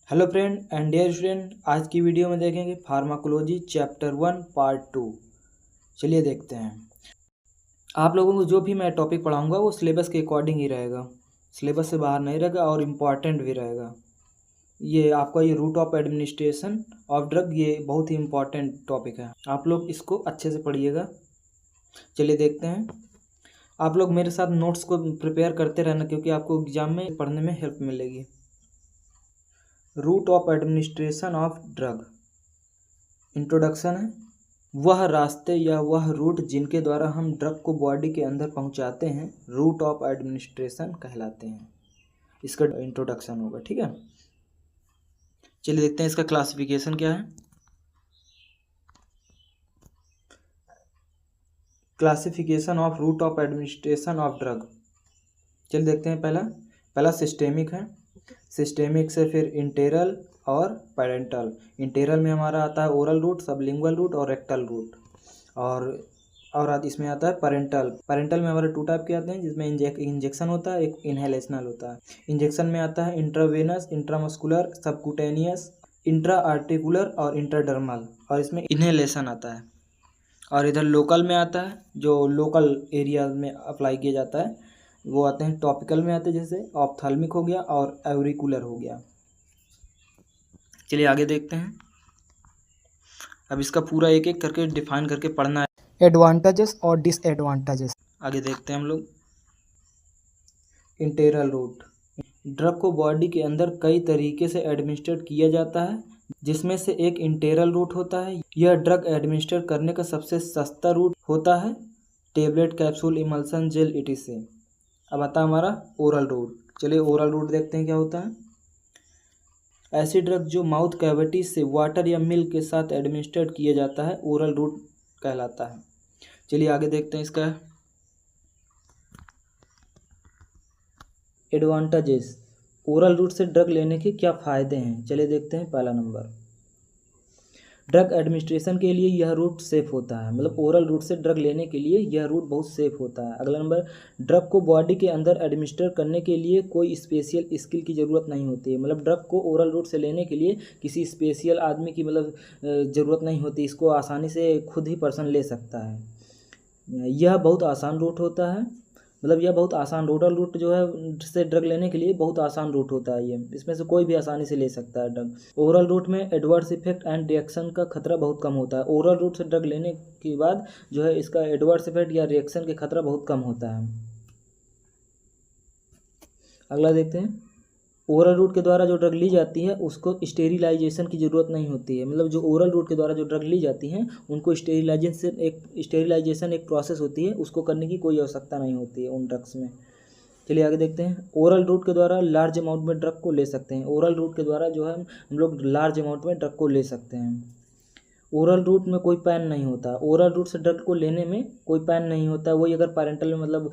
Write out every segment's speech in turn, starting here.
Hello friend and dear student, आज की video में देखेंगे फार्माकोलॉजी चैप्टर 1 पार्ट 2। चलिए देखते हैं। आप लोगों को जो भी मैं टॉपिक पढ़ाऊंगा वो सिलेबस के अकॉर्डिंग ही रहेगा, सिलेबस से बाहर नहीं रहेगा और इम्पॉर्टेंट भी रहेगा। ये आपका ये route of administration of drug, ये बहुत ही इम्पॉर्टेंट टॉपिक है। आप लोग इसको अच्छे से पढ़िएगा। चलिए देखते हैं। आप लोग मेरे साथ नोट्स को प्रिपेयर करते रहना, क्योंकि आपको एग्जाम में पढ़ने में हेल्प मिलेगी। Route of administration of drug. Introduction है, वह रास्ते या वह रूट जिनके द्वारा हम ड्रग को बॉडी के अंदर पहुंचाते हैं रूट ऑफ एडमिनिस्ट्रेशन कहलाते हैं। इसका इंट्रोडक्शन होगा, ठीक है। चलिए देखते हैं इसका क्लासिफिकेशन क्या है। Classification of route of administration of drug. चलिए देखते हैं। पहला सिस्टेमिक है। सिस्टेमिक से फिर इंटेरल और पैरेंटल। इंटेरल में हमारा आता है ओरल रूट, सबलिंगुअल रूट और रेक्टल रूट। और इसमें आता है पैरेंटल। पैरेंटल में हमारे 2 टाइप के आते हैं, जिसमें इंजेक्शन होता है, एक इनहेलेशनल होता है। इंजेक्शन में आता है intravenous, intramuscular, subcutaneous, intra articular और इंट्राडर्मल, और इसमें इनहेलेशन आता है। और इधर लोकल में आता है, जो लोकल एरिया में अप्लाई किया जाता है वो आते हैं। टॉपिकल में आते हैं, जैसे ऑप्थेल्मिक हो गया और एवरिकुलर हो गया। चलिए आगे देखते हैं। अब इसका पूरा एक एक करके डिफाइन करके पढ़ना है, एडवांटेजेस और डिसएडवांटेजेस। आगे देखते हैं हम लोग। इंटेरल रूट। ड्रग को बॉडी के अंदर कई तरीके से एडमिनिस्ट्रेट किया जाता है, जिसमें से एक इंटेरल रूट होता है। यह ड्रग एडमिनिस्ट्रेट करने का सबसे सस्ता रूट होता है। Tablet, capsule, emulsion, gel, etc। अब आता है हमारा ओरल रूट। चलिए ओरल रूट देखते हैं क्या होता है। ऐसी ड्रग जो माउथ कैविटी से वाटर या मिल्क के साथ एडमिनिस्ट्रेट किया जाता है ओरल रूट कहलाता है। चलिए आगे देखते हैं इसका एडवांटेजेस। ओरल रूट से ड्रग लेने के क्या फ़ायदे हैं, चलिए देखते हैं। पहला नंबर, ड्रग एडमिनिस्ट्रेशन के लिए यह रूट सेफ होता है। मतलब ओरल रूट से ड्रग लेने के लिए यह रूट बहुत सेफ होता है। अगला नंबर, ड्रग को बॉडी के अंदर एडमिनिस्टर करने के लिए कोई स्पेशल स्किल की ज़रूरत नहीं होती है। मतलब ड्रग को ओरल रूट से लेने के लिए किसी स्पेशल आदमी की ज़रूरत नहीं होती। इसको आसानी से खुद ही पर्सन ले सकता है। यह बहुत आसान रूट होता है। मतलब यह बहुत आसान ओरल रूट जो है से ड्रग लेने के लिए बहुत आसान रूट होता है। ये इसमें से कोई भी आसानी से ले सकता है ड्रग। ओरल रूट में एडवर्स इफेक्ट एंड रिएक्शन का खतरा बहुत कम होता है। ओरल रूट से ड्रग लेने के बाद जो है इसका एडवर्स इफेक्ट या रिएक्शन के खतरा बहुत कम होता है। अगला देखते हैं। ओरल रूट के द्वारा जो ड्रग ली जाती है उसको स्टेरिलाइजेशन की ज़रूरत नहीं होती है। मतलब जो ओरल रूट के द्वारा जो ड्रग ली जाती हैं उनको स्टेरिलाइजेशन एक प्रोसेस होती है, उसको करने की कोई आवश्यकता नहीं होती है उन ड्रग्स में। चलिए आगे देखते हैं। ओरल रूट के द्वारा लार्ज अमाउंट में ड्रग को ले सकते हैं। ओरल रूट के द्वारा जो है हम लोग लार्ज अमाउंट में ड्रग को ले सकते हैं। ओरल रूट में कोई पैन नहीं होता। ओरल रूट से ड्रग को लेने में कोई पैन नहीं होता। वही अगर पैरेंटल में मतलब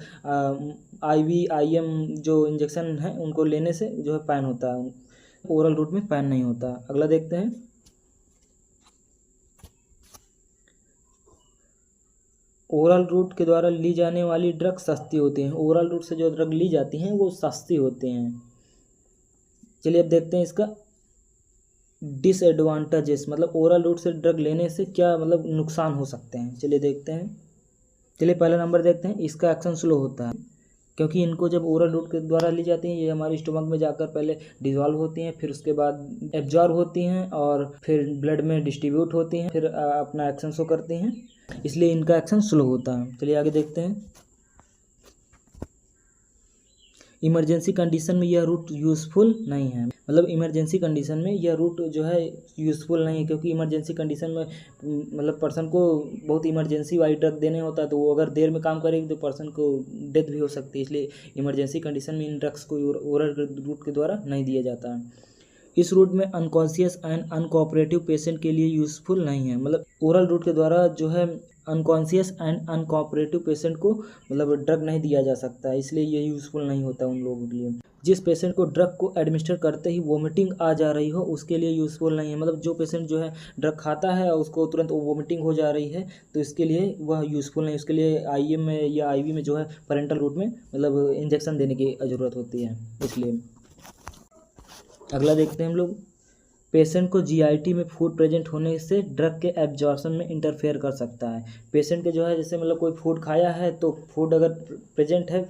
IV IM जो इंजेक्शन है उनको लेने से जो है पैन होता है। ओरल रूट में पैन नहीं होता। अगला देखते हैं। ओरल रूट के द्वारा ली जाने वाली ड्रग सस्ती होती हैं। ओरल रूट से जो ड्रग ली जाती हैं वो सस्ती होती हैं। चलिए अब देखते हैं इसका डिसएडवांटेजेस। मतलब ओरल रूट से ड्रग लेने से क्या मतलब नुकसान हो सकते हैं, चलिए देखते हैं। चलिए पहला नंबर देखते हैं। इसका एक्शन स्लो होता है, क्योंकि इनको जब ओरल रूट के द्वारा ली जाती हैं ये हमारे स्टोमक में जाकर पहले डिजॉल्व होती हैं, फिर उसके बाद एब्जॉर्ब होती हैं और फिर ब्लड में डिस्ट्रीब्यूट होती हैं, फिर अपना एक्शन शो करती हैं, इसलिए इनका एक्शन स्लो होता है। चलिए आगे देखते हैं। इमरजेंसी कंडीशन में यह रूट यूज़फुल नहीं है। मतलब इमरजेंसी कंडीशन में यह रूट जो है यूज़फुल नहीं है, क्योंकि इमरजेंसी कंडीशन में मतलब पर्सन को बहुत इमरजेंसी वाली ड्रग देने होता है, तो वो अगर देर में काम करेगी तो पर्सन को डेथ भी हो सकती है। इसलिए इमरजेंसी कंडीशन में इन ड्रग्स को ओरल रूट के द्वारा नहीं दिया जाता है। इस रूट में अनकॉन्शियस एंड अनकोऑपरेटिव पेशेंट के लिए यूज़फुल नहीं है। मतलब ओरल रूट के द्वारा जो है अनकॉन्शियस एंड अनकोऑपरेटिव पेशेंट को मतलब ड्रग नहीं दिया जा सकता है, इसलिए ये यूज़फुल नहीं होता उन लोगों के लिए। जिस पेशेंट को ड्रग को एडमिनिस्टर करते ही वोमिटिंग आ जा रही हो उसके लिए यूज़फुल नहीं है। मतलब जो पेशेंट जो है ड्रग खाता है और उसको तुरंत वोमिटिंग हो जा रही है तो इसके लिए वह यूज़फुल नहीं। उसके लिए IM में या IV में जो है पैरेंटल रूट में मतलब इंजेक्शन देने की ज़रूरत होती है, इसलिए। अगला देखते हैं हम लोग। पेशेंट को जीआईटी में फूड प्रेजेंट होने से ड्रग के एब्जॉर्प्शन में इंटरफेयर कर सकता है। पेशेंट के जो है जैसे मतलब कोई फूड खाया है तो फूड अगर प्रेजेंट है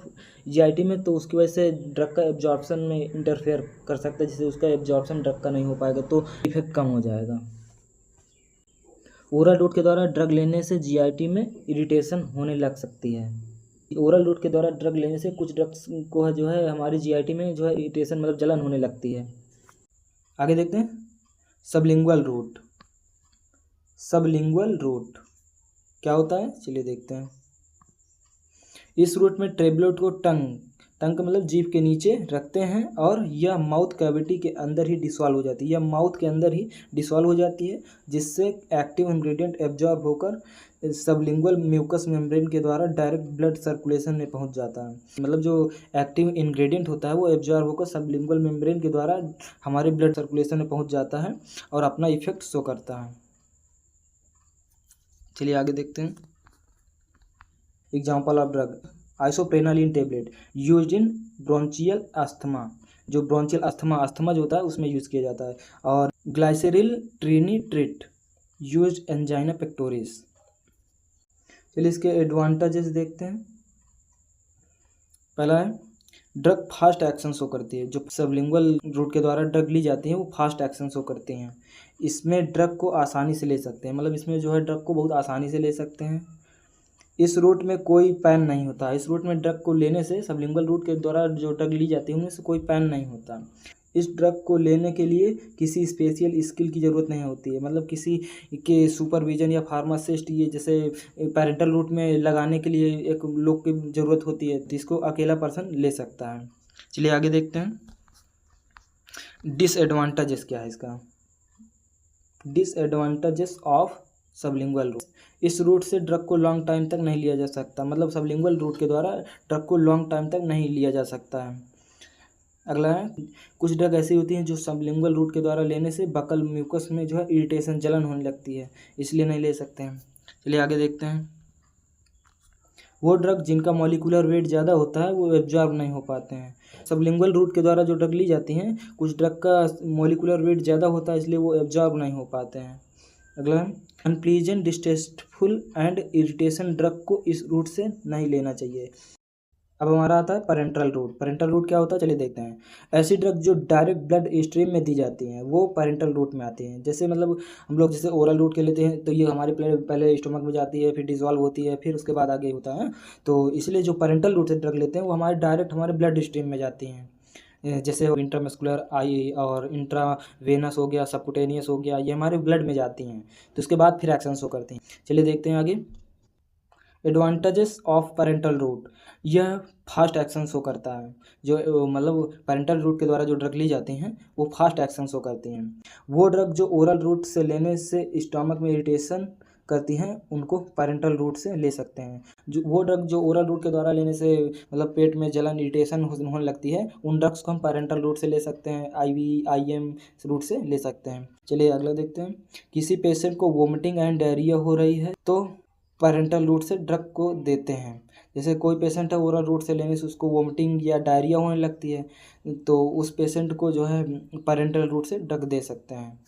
जीआईटी में तो उसकी वजह से ड्रग का एब्जॉर्प्शन में इंटरफेयर कर सकता है, जिससे उसका एब्जॉर्प्शन ड्रग का नहीं हो पाएगा तो इफेक्ट कम हो जाएगा। ओरल रूट के द्वारा ड्रग लेने से जीआईटी में इरिटेशन होने लग सकती है। ओरल रूट के द्वारा ड्रग लेने से कुछ ड्रग्स को जो है हमारी जीआईटी में जो है इरिटेशन मतलब जलन होने लगती है। आगे देखते हैं सबलिंगुअल रूट। सबलिंगुअल रूट क्या होता है चलिए देखते हैं। इस रूट में टेबलेट को टंग का मतलब जीभ के नीचे रखते हैं और यह माउथ कैविटी के अंदर ही डिसॉल्व हो जाती है। यह माउथ के अंदर ही डिसॉल्व हो जाती है, जिससे एक्टिव इंग्रेडिएंट एब्जॉर्ब होकर सबलिंगुअल म्यूकस मेम्ब्रेन के द्वारा डायरेक्ट ब्लड सर्कुलेशन में पहुंच जाता है। मतलब जो एक्टिव इंग्रेडिएंट होता है वो एब्जॉर्ब होकर सबलिंगुअल मेम्ब्रेन के द्वारा हमारे ब्लड सर्कुलेशन में पहुंच जाता है और अपना इफेक्ट शो करता है। चलिए आगे देखते हैं। Example of drug isoprenaline tablet used in bronchial asthma. जो ब्रोंचियल अस्थमा जो होता है उसमें यूज़ किया जाता है। और glyceryl trinitrate used angina pectoris. चलिए इसके एडवांटेजेस देखते हैं। पहला है ड्रग फास्ट एक्शन शो करती है। जो सबलिंगुअल रूट के द्वारा ड्रग ली जाती है वो फास्ट एक्शन शो करती हैं। इसमें ड्रग को आसानी से ले सकते हैं, मतलब इसमें जो है ड्रग को बहुत आसानी से ले सकते हैं। इस रूट में कोई पैन नहीं होता। इस रूट में ड्रग को लेने से सबलिंगुअल रूट के द्वारा जो ड्रग ली जाती है उनमें से कोई पैन नहीं होता। इस ड्रग को लेने के लिए किसी स्पेशल स्किल की ज़रूरत नहीं होती है, मतलब किसी के सुपरविजन या फार्मासिस्ट ये जैसे पैरेंटल रूट में लगाने के लिए एक लोग की ज़रूरत होती है, जिसको अकेला पर्सन ले सकता है। चलिए आगे देखते हैं डिसएडवांटेजेस क्या है इसका। Disadvantages of sublingual route. इस रूट से ड्रग को लॉन्ग टाइम तक नहीं लिया जा सकता, मतलब सबलिंगुअल रूट के द्वारा ड्रग को लॉन्ग टाइम तक नहीं लिया जा सकता है। अगला है कुछ ड्रग ऐसी होती हैं जो सबलिंगुअल रूट के द्वारा लेने से बकल म्यूकस में जो है इरिटेशन जलन होने लगती है, इसलिए नहीं ले सकते हैं। चलिए आगे देखते हैं। वो ड्रग जिनका मॉलिक्यूलर वेट ज़्यादा होता है वो एब्जॉर्ब नहीं हो पाते हैं। सबलिंगुअल रूट के द्वारा जो ड्रग ली जाती हैं कुछ ड्रग का मॉलिक्यूलर वेट ज़्यादा होता है, इसलिए वो एब्जॉर्ब नहीं हो पाते हैं। अगला है unpleasant distasteful and irritation drug को इस रूट से नहीं लेना चाहिए। अब हमारा आता है पैरेंटल रूट। पैरेंटल रूट क्या होता है चलिए देखते हैं। ऐसी ड्रग जो डायरेक्ट ब्लड स्ट्रीम में दी जाती हैं वो पैरेंटल रूट में आती हैं। जैसे मतलब हम लोग जैसे ओरल रूट के लेते हैं तो ये हमारे पहले स्टोमक में जाती है, फिर डिजॉल्व होती है, फिर उसके बाद आगे होता है। तो इसलिए जो पैरेंटल रूट से ड्रग लेते हैं वो हमारे डायरेक्ट हमारे ब्लड स्ट्रीम में जाती हैं। जैसे इंट्रामस्कुलर आई और इंट्रावेनस हो गया, सबकुटेनियस हो गया, ये हमारे ब्लड में जाती हैं, तो उसके बाद फिर एक्शन शो करती हैं। चलिए देखते हैं आगे। Advantages of parenteral route. यह फास्ट एक्शन शो करता है। जो मतलब पैरेंटल रूट के द्वारा जो ड्रग ली जाती हैं वो फास्ट एक्शन शो करती हैं। वो ड्रग जो ओरल रूट से लेने से स्टमक में इरिटेशन करती हैं उनको पैरेंटल रूट से ले सकते हैं। जो वो ड्रग जो ओरल रूट के द्वारा लेने से मतलब पेट में जलन इरिटेशन होने लगती है उन ड्रग्स को हम पैरेंटल रूट से ले सकते हैं, IV IM रूट से ले सकते हैं। चलिए अगला देखते हैं। किसी पेशेंट को वोमिटिंग एंड डायरिया हो रही है तो पैरेंटल रूट से ड्रग को देते हैं। जैसे कोई पेशेंट है ओरल रूट से लेने से उसको वोमिटिंग या डायरिया होने लगती है तो उस पेशेंट को जो है पैरेंटल रूट से ड्रग दे सकते हैं।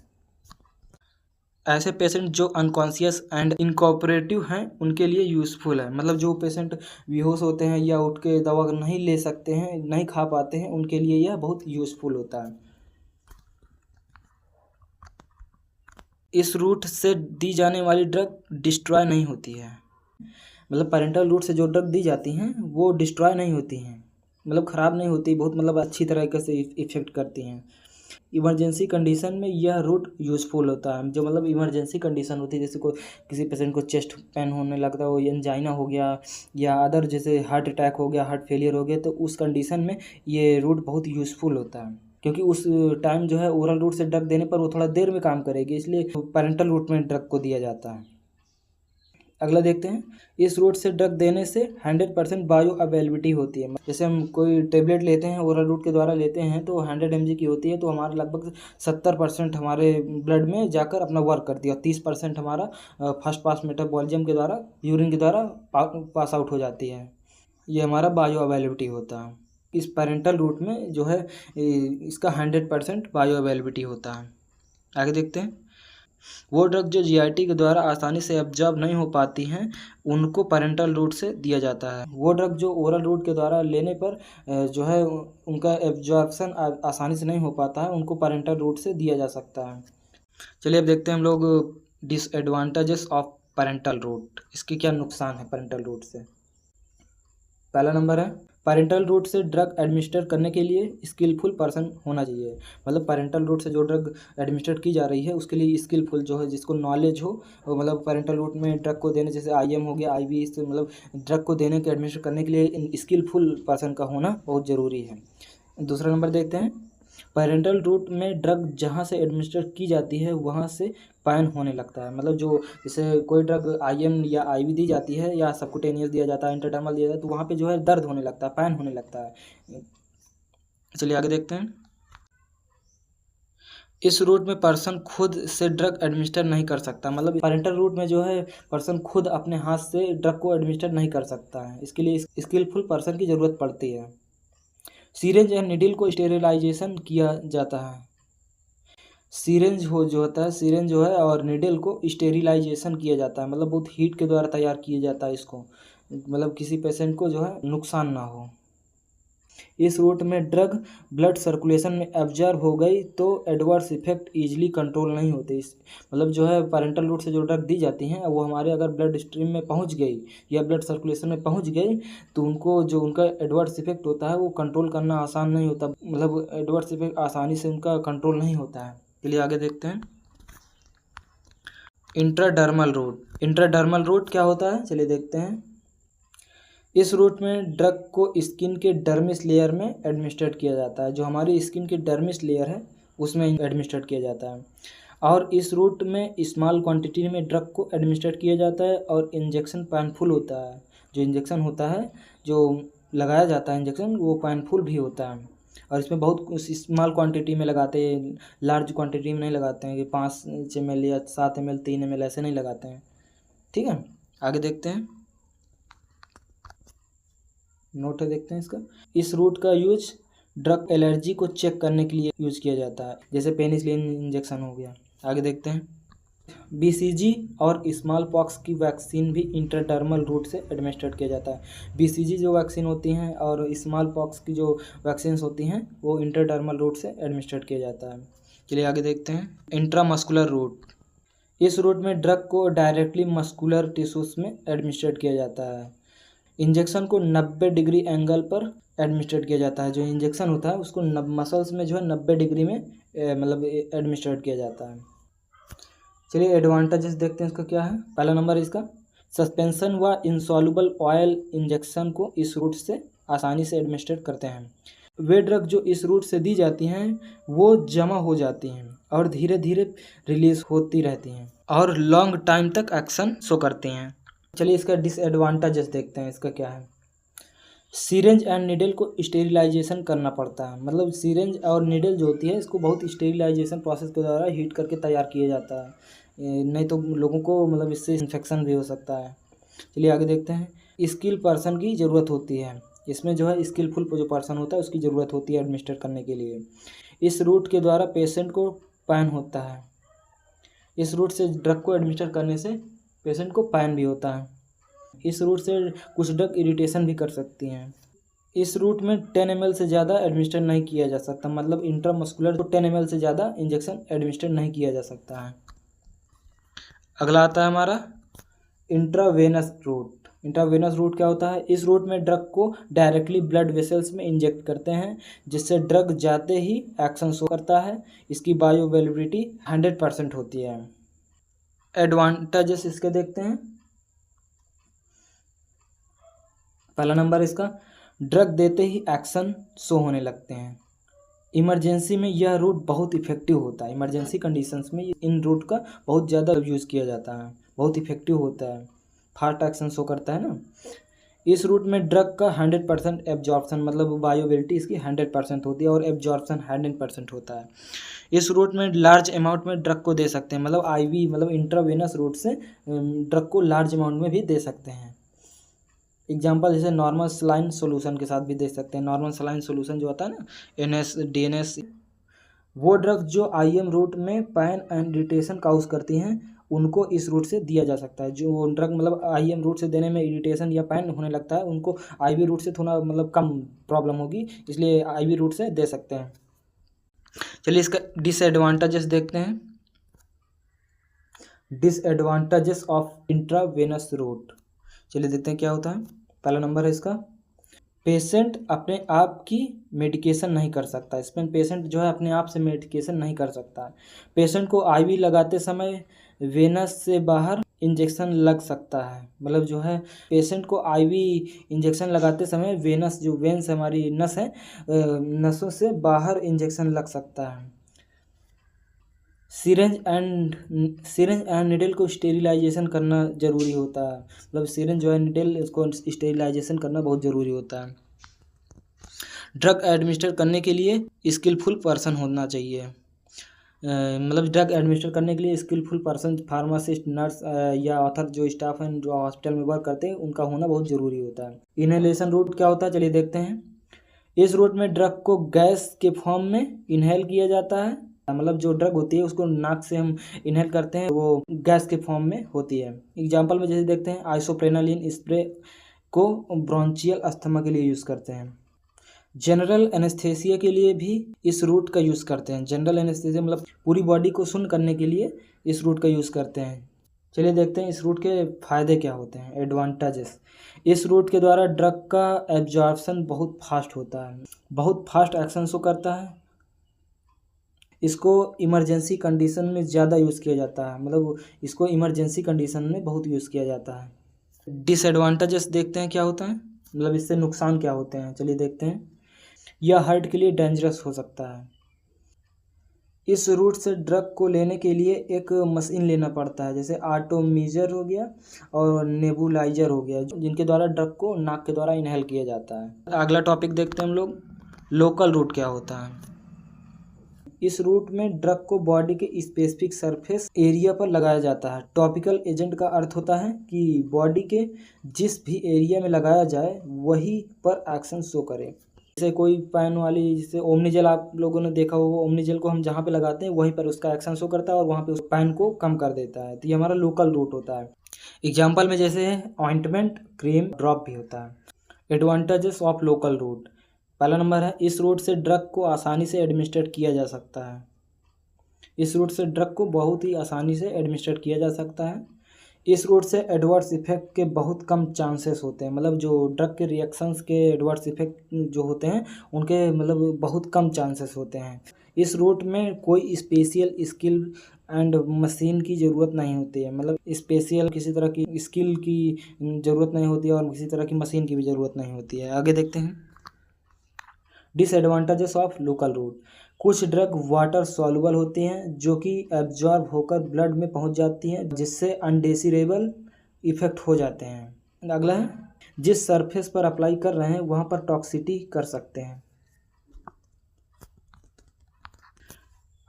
ऐसे पेशेंट जो अनकॉन्शियस एंड इनकोऑपरेटिव हैं उनके लिए यूज़फुल है। मतलब जो पेशेंट बेहोश होते हैं या उठ के दवा नहीं ले सकते हैं, नहीं खा पाते हैं, उनके लिए यह बहुत यूज़फुल होता है। इस रूट से दी जाने वाली ड्रग डिस्ट्रॉय नहीं होती है। मतलब पैरेंटल रूट से जो ड्रग दी जाती हैं वो डिस्ट्रॉय नहीं होती हैं, मतलब ख़राब नहीं होती, बहुत मतलब अच्छी तरीके से इफ़ेक्ट करती हैं। इमरजेंसी कंडीशन में यह रूट यूज़फुल होता है। जो मतलब इमरजेंसी कंडीशन होती है, जैसे कोई किसी पेशेंट को चेस्ट पेन होने लगता है, वो एंजाइना हो गया या अदर जैसे हार्ट अटैक हो गया, हार्ट फेलियर हो गया, तो उस कंडीशन में ये रूट बहुत यूज़फुल होता है। क्योंकि उस टाइम जो है ओरल रूट से ड्रग देने पर वो थोड़ा देर में काम करेगी, इसलिए पैरेंटल रूट में ड्रग को दिया जाता है। अगला देखते हैं। इस रूट से ड्रग देने से 100% बायो अवेलेबिलिटी होती है। जैसे हम कोई टेबलेट लेते हैं ओरल रूट के द्वारा लेते हैं तो 100 mg की होती है, तो हमारे लगभग 70% हमारे ब्लड में जाकर अपना वर्क करती है और 30% हमारा फर्स्ट पास मेटाबॉलिज्म के द्वारा यूरिन के द्वारा पास आउट हो जाती है। ये हमारा बायो अवेलेबिलिटी होता है। इस पैरेंटल रूट में जो है इसका 100% बायो अवेलेबिलिटी होता है। आगे देखते हैं, वो ड्रग जो जीआईटी के द्वारा आसानी से एब्जॉर्ब नहीं हो पाती हैं उनको पैरेंटल रूट से दिया जाता है। वो ड्रग जो ओरल रूट के द्वारा लेने पर जो है उनका एब्जॉर्प्शन आसानी से नहीं हो पाता है, उनको पैरेंटल रूट से दिया जा सकता है। चलिए अब देखते हैं हम लोग डिसएडवांटेजेस ऑफ पैरेंटल रूट, इसके क्या नुकसान है पैरेंटल रूट से। पहला नंबर है, पैरेंटल रूट से ड्रग एडमिनिस्टर करने के लिए स्किलफुल पर्सन होना चाहिए। मतलब पैरेंटल रूट से जो ड्रग एडमिनिस्टर की जा रही है उसके लिए स्किलफुल जो है, जिसको नॉलेज हो, मतलब पैरेंटल रूट में ड्रग को देने, जैसे आईएम हो गया, आईवी, से मतलब ड्रग को देने के एडमिनिस्टर करने के लिए स्किलफुल पर्सन का होना बहुत ज़रूरी है। दूसरा नंबर देखते हैं, पैरेंटल रूट में ड्रग जहाँ से एडमिनिस्टर की जाती है वहाँ से पैन होने लगता है। मतलब जो जैसे कोई ड्रग आईएम या आईवी दी जाती है या सबकुटेनियस दिया जाता है, इंट्राडर्मल दिया जाता है, तो वहाँ पे जो है दर्द होने लगता है, पैन होने लगता है। चलिए आगे देखते हैं, इस रूट में पर्सन खुद से ड्रग एडमिनिस्टर नहीं कर सकता। मतलब पैरेंटल रूट में जो है पर्सन खुद अपने हाथ से ड्रग को एडमिनिस्टर नहीं कर सकता है, इसके लिए स्किलफुल पर्सन की ज़रूरत पड़ती है। सीरेंज एंड निडिल को स्टेरिलाइजेशन किया जाता है। सीरेंज जो होता है, सीरेंज जो है और निडल को स्टेरिलाइजेशन किया जाता है, मतलब बहुत हीट के द्वारा तैयार किया जाता है इसको, मतलब किसी पेशेंट को जो है नुकसान ना हो। इस रूट में ड्रग ब्लड सर्कुलेशन में एब्जॉर्ब हो गई तो एडवर्स इफेक्ट ईजिली कंट्रोल नहीं होते। इस मतलब जो है पैरेंटल रूट से जो ड्रग दी जाती हैं वो हमारे अगर ब्लड स्ट्रीम में पहुंच गई या ब्लड सर्कुलेशन में पहुंच गई तो उनको जो उनका एडवर्स इफेक्ट होता है वो कंट्रोल करना आसान नहीं होता। मतलब एडवर्स इफेक्ट आसानी से उनका कंट्रोल नहीं होता है। चलिए आगे देखते हैं, इंट्राडर्मल रूट। इंट्राडर्मल रूट क्या होता है, चलिए देखते हैं। इस रूट में ड्रग को स्किन के डर्मिस लेयर में एडमिनिस्ट्रेट किया जाता है। जो हमारी स्किन की डर्मिस लेयर है उसमें एडमिनिस्ट्रेट किया जाता है, और इस रूट में स्मॉल क्वांटिटी में ड्रग को एडमिनिस्ट्रेट किया जाता है और इंजेक्शन पेनफुल होता है। जो इंजेक्शन होता है, जो लगाया जाता है इंजेक्शन, वो पेनफुल भी होता है। और इसमें बहुत स्मॉल क्वांटिटी में लगाते हैं, लार्ज क्वांटिटी में नहीं लगाते हैं कि 5 ml या 7 ml 3 ml ऐसे नहीं लगाते हैं। ठीक है, आगे देखते हैं, नोट है देखते हैं इसका। इस रूट का यूज ड्रग एलर्जी को चेक करने के लिए यूज किया जाता है, जैसे पेनिसिलिन इंजेक्शन हो गया। आगे देखते हैं, बीसीजी और स्मॉल पॉक्स की वैक्सीन भी इंट्राडर्मल रूट से एडमिनिस्ट्रेट किया जाता है। बीसीजी जो वैक्सीन होती हैं और स्मॉल पॉक्स की जो वैक्सीन होती हैं वो इंट्राडर्मल रूट से एडमिनिस्ट्रेट किया जाता है। चलिए आगे देखते हैं, इंट्रामस्कुलर रूट। इस रूट में ड्रग को डायरेक्टली मस्कुलर टिश्यूज में एडमिनिस्ट्रेट किया जाता है। इंजेक्शन को 90 डिग्री एंगल पर एडमिनिस्ट्रेट किया जाता है। जो इंजेक्शन होता है उसको मसल्स में जो है 90 डिग्री में मतलब एडमिनिस्ट्रेट किया जाता है। चलिए एडवांटेजेस देखते हैं इसका क्या है। पहला नंबर इसका, सस्पेंशन व इंसॉल्युबल ऑयल इंजेक्शन को इस रूट से आसानी से एडमिनिस्ट्रेट करते हैं। वे ड्रग जो इस रूट से दी जाती हैं वो जमा हो जाती हैं और धीरे धीरे रिलीज होती रहती हैं और लॉन्ग टाइम तक एक्शन शो करती हैं। चलिए इसका डिसएडवांटेजेस देखते हैं, इसका क्या है। सीरेंज एंड निडल को स्टेरिलाइजेशन करना पड़ता है। मतलब सीरेंज और निडल जो होती है इसको बहुत स्टेरिलाइजेशन प्रोसेस के द्वारा हीट करके तैयार किया जाता है, नहीं तो लोगों को मतलब इससे इन्फेक्शन भी हो सकता है। चलिए आगे देखते हैं, स्किल पर्सन की ज़रूरत होती है। इसमें जो है स्किलफुल जो पर्सन होता है उसकी ज़रूरत होती है एडमिनिस्टर करने के लिए। इस रूट के द्वारा पेशेंट को पैन होता है। इस रूट से ड्रग को एडमिनिस्टर करने से पेशेंट को पैन भी होता है। इस रूट से कुछ ड्रग इरिटेशन भी कर सकती हैं। इस रूट में 10 ml से ज़्यादा एडमिनिस्टर नहीं किया जा सकता। मतलब इंट्रामस्कुलर को 10 ml से ज़्यादा इंजेक्शन एडमिनिस्टर नहीं किया जा सकता है। अगला आता है हमारा इंट्रावेनस रूट। इंट्रावेनस रूट क्या होता है, इस रूट में ड्रग को डायरेक्टली ब्लड वेसल्स में इंजेक्ट करते हैं जिससे ड्रग जाते ही एक्शन शो करता है। इसकी बायोअवेलेबिलिटी 100% होती है। एडवांटेजेस इसके देखते हैं। पहला नंबर इसका, ड्रग देते ही एक्शन शो होने लगते हैं। इमरजेंसी में यह रूट बहुत इफेक्टिव होता है। इमरजेंसी कंडीशंस में इन रूट का बहुत ज़्यादा यूज़ किया जाता है, बहुत इफेक्टिव होता है, फास्ट एक्शन शो करता है ना। इस रूट में ड्रग का 100% एब्जॉर्प्शन, मतलब बायोअवेलेबिलिटी इसकी 100% होती है और एब्जॉर्प्शन 100% होता है। इस रूट में लार्ज अमाउंट में ड्रग को दे सकते हैं। मतलब आईवी मतलब इंट्रावेनस रूट से ड्रग को लार्ज अमाउंट में भी दे सकते हैं। एग्जाम्पल जैसे नॉर्मल सलाइन सोल्यूशन के साथ भी दे सकते हैं। नॉर्मल सलाइन सोल्यूशन जो होता है ना, NS DNS वो ड्रग जो आईएम रूट में पेन एंड इरिटेशन काउज करती हैं उनको इस रूट से दिया जा सकता है। जो ड्रग मतलब आईएम रूट से देने में इरिटेशन या पेन होने लगता है उनको आईवी रूट से थोड़ा मतलब कम प्रॉब्लम होगी, इसलिए आईवी रूट से दे सकते हैं। चलिए इसका डिसएडवांटेजेस देखते हैं। डिसएडवांटेजेस ऑफ इंट्रावेनस रूट, चलिए देखते हैं क्या होता है। पहला नंबर है इसका, पेशेंट अपने आप की मेडिकेशन नहीं कर सकता। इसमें पेशेंट जो है अपने आप से मेडिकेशन नहीं कर सकता है। पेशेंट को आईवी लगाते समय वेनस से बाहर इंजेक्शन लग सकता है, मतलब जो है पेशेंट को आईवी इंजेक्शन लगाते समय वेनस जो वेन्स हमारी नस है नसों से बाहर इंजेक्शन लग सकता है। सिरेंज एंड निडल को स्टेरिलाइजेशन करना ज़रूरी होता है, मतलब सिरेंज जो है निडल इसको स्टेरिलाइजेशन करना बहुत ज़रूरी होता है। ड्रग एडमिनिस्टर करने के लिए स्किलफुल पर्सन होना चाहिए, मतलब ड्रग एडमिनिस्टर करने के लिए स्किलफुल पर्सन फार्मासिस्ट, नर्स या ऑथर जो स्टाफ हैं जो हॉस्पिटल में वर्क करते हैं उनका होना बहुत ज़रूरी होता है। इनहेलेशन रूट क्या होता है, चलिए देखते हैं। इस रूट में ड्रग को गैस के फॉर्म में इनहेल किया जाता है, मतलब जो ड्रग होती है उसको नाक से हम इनहेल करते हैं, वो गैस के फॉर्म में होती है। एग्जाम्पल में जैसे देखते हैं, आइसोप्रेनालिन स्प्रे को ब्रोंचियल अस्थमा के लिए यूज़ करते हैं। जनरल एनेस्थेसिया के लिए भी इस रूट का यूज़ करते हैं। जनरल एनेस्थेसिया मतलब पूरी बॉडी को सुन्न करने के लिए इस रूट का यूज़ करते हैं। चलिए देखते हैं इस रूट के फ़ायदे क्या होते हैं, एडवांटेजेस। इस रूट के द्वारा ड्रग का एब्जॉर्प्शन बहुत फास्ट होता है, बहुत फास्ट एक्शन शो करता है। इसको इमरजेंसी कंडीशन में ज़्यादा यूज़ किया जाता है, मतलब इसको इमरजेंसी कंडीशन में बहुत यूज़ किया जाता है। डिसएडवांटेजेस देखते हैं क्या होता है, मतलब इससे नुकसान क्या होते हैं, चलिए देखते हैं। यह हार्ट के लिए डेंजरस हो सकता है। इस रूट से ड्रग को लेने के लिए एक मशीन लेना पड़ता है, जैसे आटोमीजर हो गया और नेबुलाइजर हो गया, जिनके द्वारा ड्रग को नाक के द्वारा इनहेल किया जाता है। अगला टॉपिक देखते हैं हम लोग, लोकल रूट क्या होता है। इस रूट में ड्रग को बॉडी के स्पेसिफिक सरफेस एरिया पर लगाया जाता है। टॉपिकल एजेंट का अर्थ होता है कि बॉडी के जिस भी एरिया में लगाया जाए वहीं पर एक्शन शो करे। जैसे कोई पैन वाली, जैसे ओमनीजेल आप लोगों ने देखा होगा, ओमनीजेल को हम जहाँ पे लगाते हैं वहीं पर उसका एक्शन शो करता है और वहाँ पे उस पैन को कम कर देता है, तो ये हमारा लोकल रूट होता है। एग्जाम्पल में जैसे है ऑइंटमेंट, क्रीम, ड्रॉप भी होता है। एडवांटेजेस ऑफ लोकल रूट, पहला नंबर है इस रूट से ड्रग को आसानी से एडमिनिस्ट्रेट किया जा सकता है। इस रूट से ड्रग को बहुत ही आसानी से एडमिनिस्ट्रेट किया जा सकता है। इस रूट से एडवर्स इफेक्ट के बहुत कम चांसेस होते हैं, मतलब जो ड्रग के रिएक्शंस के एडवर्स इफेक्ट जो होते हैं उनके मतलब बहुत कम चांसेस होते हैं। इस रूट में कोई स्पेशल स्किल एंड मशीन की ज़रूरत नहीं होती है, मतलब स्पेशल किसी तरह की स्किल की ज़रूरत नहीं होती है और किसी तरह की मशीन की भी ज़रूरत नहीं होती है। आगे देखते हैं डिसएडवांटेजेस ऑफ लोकल रूट। कुछ ड्रग वाटर सॉल्युबल होती हैं जो कि एब्जॉर्ब होकर ब्लड में पहुंच जाती हैं, जिससे अनडेसिरेबल इफेक्ट हो जाते हैं। अगला है जिस सरफेस पर अप्लाई कर रहे हैं वहां पर टॉक्सिटी कर सकते हैं।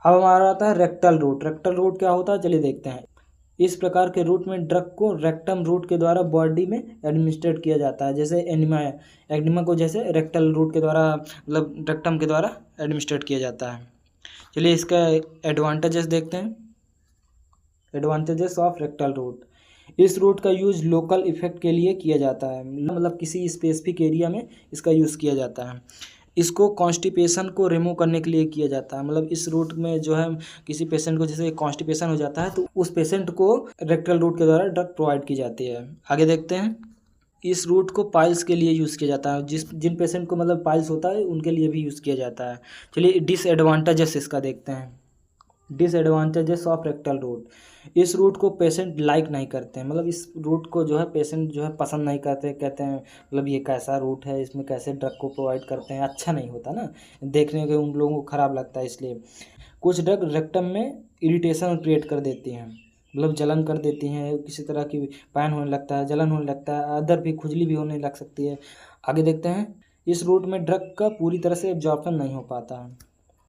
अब हमारा आता है रेक्टल रूट। रेक्टल रूट क्या होता है, चलिए देखते हैं। इस प्रकार के रूट में ड्रग को रेक्टम रूट के द्वारा बॉडी में एडमिनिस्ट्रेट किया जाता है, जैसे एनिमा को जैसे रेक्टल रूट के द्वारा मतलब रेक्टम के द्वारा एडमिनिस्ट्रेट किया जाता है। चलिए इसका एडवांटेजेस देखते हैं। एडवांटेजेस ऑफ रेक्टल रूट, इस रूट का यूज लोकल इफेक्ट के लिए किया जाता है, मतलब किसी स्पेसिफिक एरिया में इसका यूज़ किया जाता है। इसको कॉन्स्टिपेशन को रिमूव करने के लिए किया जाता है, मतलब इस रूट में जो है किसी पेशेंट को जैसे कॉन्स्टिपेशन हो जाता है तो उस पेशेंट को रेक्टल रूट के द्वारा ड्रग प्रोवाइड की जाती है। आगे देखते हैं इस रूट को पाइल्स के लिए यूज़ किया जाता है, जिन पेशेंट को मतलब पाइल्स होता है उनके लिए भी यूज़ किया जाता है। चलिए डिसएडवांटेजेस इसका देखते हैं। डिसएडवांटेजेस ऑफ रेक्टल रूट, इस रूट को पेशेंट लाइक नहीं करते हैं, मतलब इस रूट को जो है पेशेंट जो है पसंद नहीं करते, कहते हैं मतलब ये कैसा रूट है, इसमें कैसे ड्रग को प्रोवाइड करते हैं, अच्छा नहीं होता ना, देखने के उन लोगों को ख़राब लगता है। इसलिए कुछ ड्रग रेक्टम में इरिटेशन क्रिएट कर देती हैं, मतलब जलन कर देती हैं, किसी तरह की पैन होने लगता है, जलन होने लगता है, अदर भी खुजली भी होने लग सकती है। आगे देखते हैं इस रूट में ड्रग का पूरी तरह से एब्जॉर्प्शन नहीं हो पाता है।